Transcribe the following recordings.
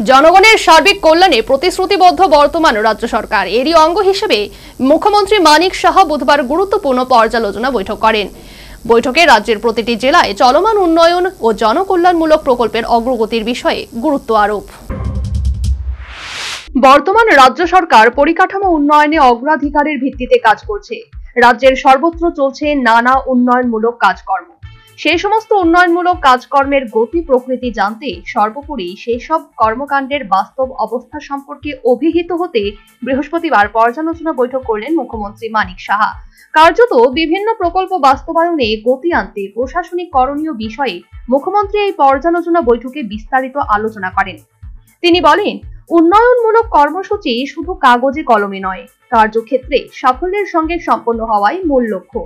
জনগণের সার্বিক কল্যাণে প্রতিশ্রুতিবদ্ধ বর্তমান রাজ্য সরকার। এরই অঙ্গ হিসেবে মুখ্যমন্ত্রী মানিক সাহা বুধবার গুরুত্বপূর্ণ পর্যালোচনা বৈঠক করেন। বৈঠকে রাজ্যের প্রতিটি জেলায় চলমান উন্নয়ন ও জনকল্যাণমূলক প্রকল্পের অগ্রগতির বিষয়ে গুরুত্ব আরোপ। বর্তমান রাজ্য সরকার পরিকাঠামো উন্নয়নে অগ্রাধিকারের ভিত্তিতে কাজ করছে। রাজ্যের সর্বত্র চলছে নানা উন্নয়নমূলক কাজকর্ম। সেই সমস্ত উন্নয়নমূলক কাজকর্মের গতি প্রকৃতি জানতে, সর্বোপরি সেই সব কর্মকাণ্ডের বাস্তব অবস্থা সম্পর্কে অভিহিত হতে বৃহস্পতিবার পর্যালোচনা বৈঠক করলেন মুখ্যমন্ত্রী মানিক সাহা। কার্যত বিভিন্ন প্রকল্প বাস্তবায়নে গতি আনতে প্রশাসনিক করণীয় বিষয়ে মুখ্যমন্ত্রী এই পর্যালোচনা বৈঠকে বিস্তারিত আলোচনা করেন। তিনি বলেন, উন্নয়নমূলক কর্মসূচি শুধু কাগজে কলমে নয়, কার্যক্ষেত্রে সাফল্যের সঙ্গে সম্পন্ন হওয়াই মূল লক্ষ্য।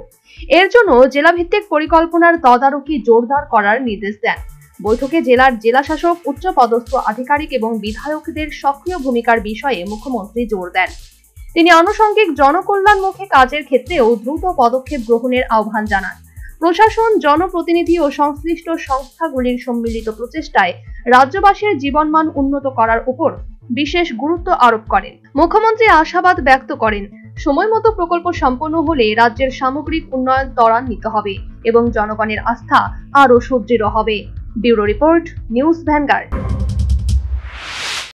এর জন্য জেলাভিত্তিক পরিকল্পনার তদারকি জোরদার করার নির্দেশ দেন। বৈঠকে জেলার জেলাশাসক, উচ্চপদস্থ আধিকারিক এবং বিধায়কদের সক্রিয় ভূমিকার বিষয়ে মুখ্যমন্ত্রী জোর দেন। তিনি আনুষঙ্গিক জনকল্যাণমুখী কাজের ক্ষেত্রেও দ্রুত পদক্ষেপ গ্রহণের আহ্বান জানান। প্রশাসন, জনপ্রতিনিধি ও সংশ্লিষ্ট সংস্থাগুলির সম্মিলিত প্রচেষ্টায় রাজ্যবাসীর জীবনমান উন্নত করার উপর বিশেষ গুরুত্ব আরোপ করেন। মুখ্যমন্ত্রী আশাবাদ ব্যক্ত করেন, সময়মতো প্রকল্প সম্পন্ন হলে রাজ্যের সামগ্রিক উন্নয়ন ত্বরান্বিত হবে এবং জনগণের আস্থা আরও সুদৃঢ় হবে। Bureau report, news vanguard.